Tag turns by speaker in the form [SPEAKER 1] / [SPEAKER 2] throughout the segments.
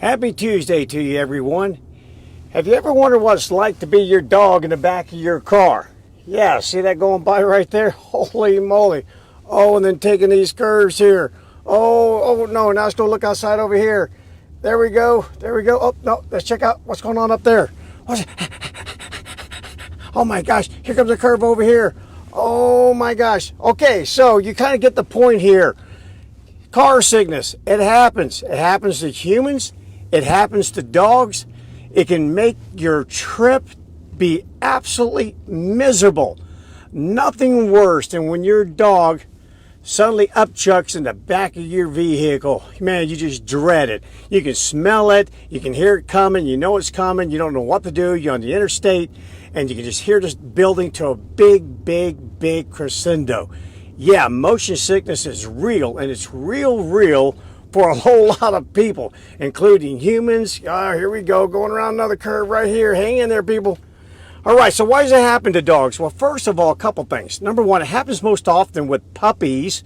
[SPEAKER 1] Happy Tuesday to you, everyone. Have you ever wondered what it's like to be your dog in the back of your car? Yeah, see that going by right there? Holy moly. Oh, and then taking these curves here. Oh no, now let's go look outside over here. There we go. Oh, no, let's check out what's going on up there. Oh my gosh, here comes a curve over here. Oh my gosh. Okay, so you kind of get the point here. Car sickness, it happens. It happens to humans. It happens to dogs. It can make your trip be absolutely miserable. Nothing worse than when your dog suddenly upchucks in the back of your vehicle. Man, you just dread it. You can smell it. You can hear it coming. You know it's coming. You don't know what to do. You're on the interstate, and you can just hear this building to a big crescendo. Yeah, motion sickness is real, and it's real for a whole lot of people, including humans. Here we go, going around another curve right here. Hang in there, people. All right, so why does it happen to dogs? Well, first of all, a couple things. Number one, it happens most often with puppies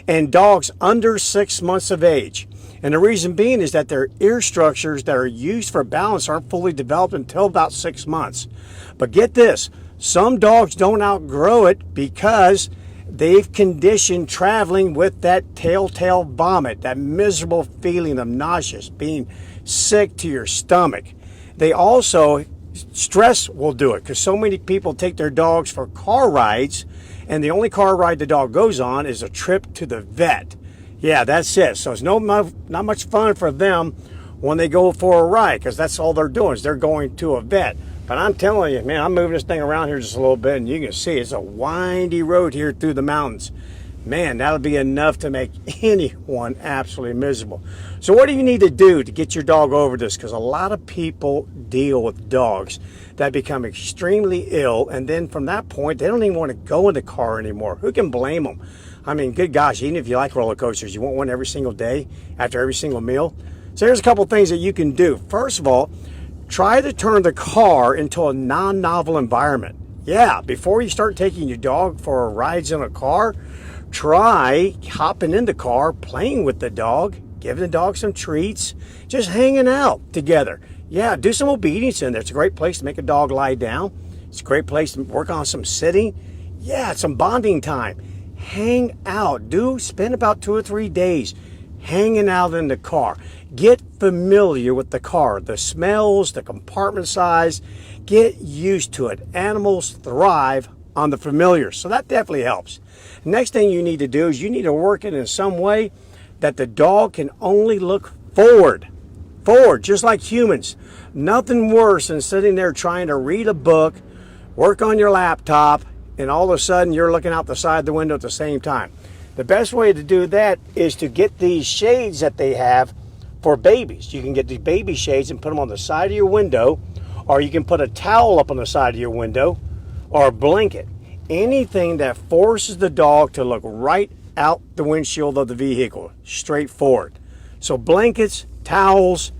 [SPEAKER 1] and dogs under 6 months of age. And the reason being is that their ear structures that are used for balance aren't fully developed until about 6 months. But get this, some dogs don't outgrow it because they've conditioned traveling with that telltale vomit, that miserable feeling of nauseous, being sick to your stomach. They also, stress will do it, because so many people take their dogs for car rides, and the only car ride the dog goes on is a trip to the vet. Yeah, that's it. So it's not much fun for them when they go for a ride, because that's all they're doing is they're going to a vet. But I'm telling you, man, I'm moving this thing around here just a little bit, and you can see it's a windy road here through the mountains. Man, that'll be enough to make anyone absolutely miserable. So what do you need to do to get your dog over this? Because a lot of people deal with dogs that become extremely ill, and then from that point, they don't even want to go in the car anymore. Who can blame them? I mean, good gosh, even if you like roller coasters, you want one every single day after every single meal. So here's a couple things that you can do. First of all, try to turn the car into a non-novel environment. Yeah, before you start taking your dog for rides in a car, try hopping in the car, playing with the dog, giving the dog some treats, just hanging out together. Yeah, do some obedience in there. It's a great place to make a dog lie down. It's a great place to work on some sitting. Yeah, some bonding time. Hang out. Spend about 2 or 3 days hanging out in the car. Get familiar with the car, the smells, the compartment size. Get used to it. Animals thrive on the familiar, so that definitely helps. Next thing you need to do is you need to work it in some way that the dog can only look forward, just like humans. Nothing worse than sitting there trying to read a book, work on your laptop, and all of a sudden you're looking out the side of the window at the same time. The best way to do that is to get these shades that they have for babies. You can get these baby shades and put them on the side of your window, or you can put a towel up on the side of your window, or a blanket. Anything that forces the dog to look right out the windshield of the vehicle, straight forward. So blankets, towels,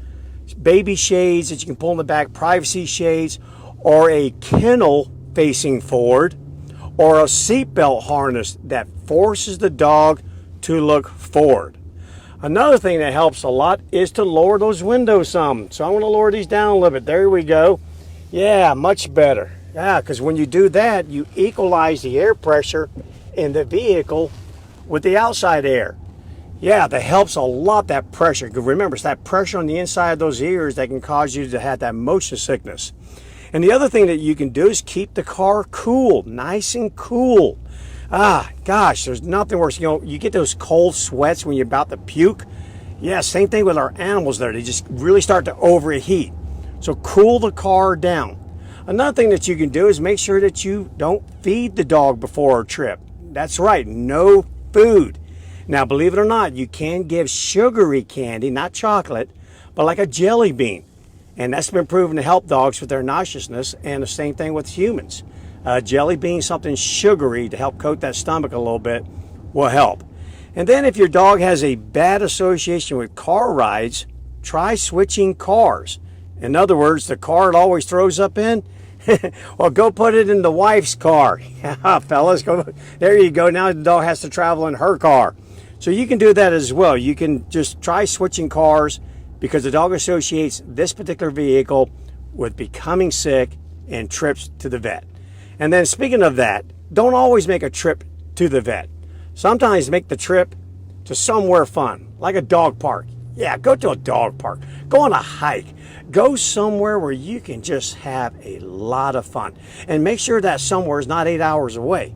[SPEAKER 1] baby shades that you can pull in the back, privacy shades, or a kennel facing forward, or a seatbelt harness that forces the dog to look forward. Another thing that helps a lot is to lower those windows some. So I'm going to lower these down a little bit. There we go. Yeah, much better. Yeah, because when you do that, you equalize the air pressure in the vehicle with the outside air. Yeah, that helps a lot, that pressure. Because remember, it's that pressure on the inside of those ears that can cause you to have that motion sickness. And the other thing that you can do is keep the car cool, nice and cool. Gosh, there's nothing worse. You know, you get those cold sweats when you're about to puke. Yeah, same thing with our animals there. They just really start to overheat. So cool the car down. Another thing that you can do is make sure that you don't feed the dog before a trip. That's right, no food. Now, believe it or not, you can give sugary candy, not chocolate, but like a jelly bean. And that's been proven to help dogs with their nauseousness, and the same thing with humans. Jelly bean, something sugary to help coat that stomach a little bit, will help. And then if your dog has a bad association with car rides, try switching cars. In other words, the car it always throws up in, well, go put it in the wife's car. Yeah, fellas, go. There you go. Now the dog has to travel in her car. So you can do that as well. You can just try switching cars, because the dog associates this particular vehicle with becoming sick and trips to the vet. And then speaking of that, don't always make a trip to the vet. Sometimes make the trip to somewhere fun, like a dog park. Yeah, go to a dog park. Go on a hike. Go somewhere where you can just have a lot of fun. And make sure that somewhere is not 8 hours away.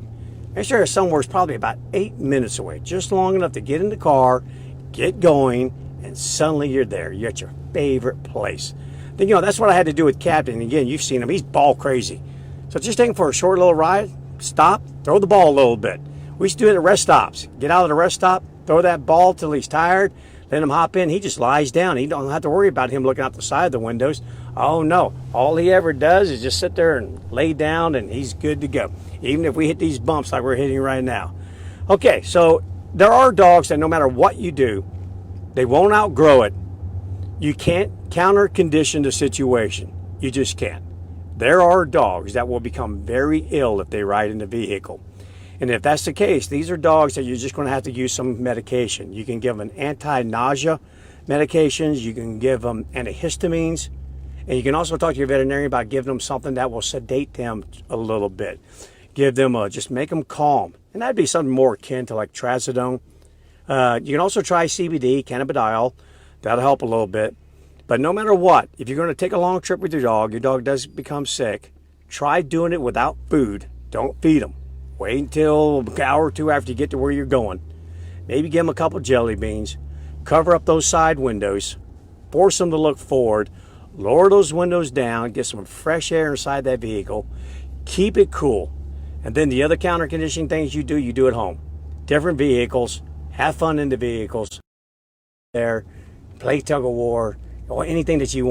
[SPEAKER 1] Make sure somewhere is probably about 8 minutes away, just long enough to get in the car, get going, and suddenly you're there. You're at your favorite place. Then, that's what I had to do with Captain. Again, you've seen him. He's ball crazy. So just take him for a short little ride, stop, throw the ball a little bit. We used to do it at rest stops. Get out of the rest stop, throw that ball till he's tired, let him hop in. He just lies down. He don't have to worry about him looking out the side of the windows. Oh, no. All he ever does is just sit there and lay down, and he's good to go, even if we hit these bumps like we're hitting right now. Okay, so there are dogs that no matter what you do, they won't outgrow it. You can't counter condition the situation. You just can't. There are dogs that will become very ill if they ride in the vehicle. And if that's the case, these are dogs that you're just going to have to use some medication. You can give them anti-nausea medications. You can give them antihistamines. And you can also talk to your veterinarian about giving them something that will sedate them a little bit. Give them just make them calm. And that'd be something more akin to like trazodone. You can also try CBD, cannabidiol. That'll help a little bit. But no matter what, if you're going to take a long trip with your dog does become sick, try doing it without food. Don't feed them. Wait until an hour or two after you get to where you're going. Maybe give them a couple jelly beans. Cover up those side windows. Force them to look forward. Lower those windows down. Get some fresh air inside that vehicle. Keep it cool. And then the other counter conditioning things you do at home. Different vehicles. Have fun in the vehicles. There. Play tug of war. Or anything that you want.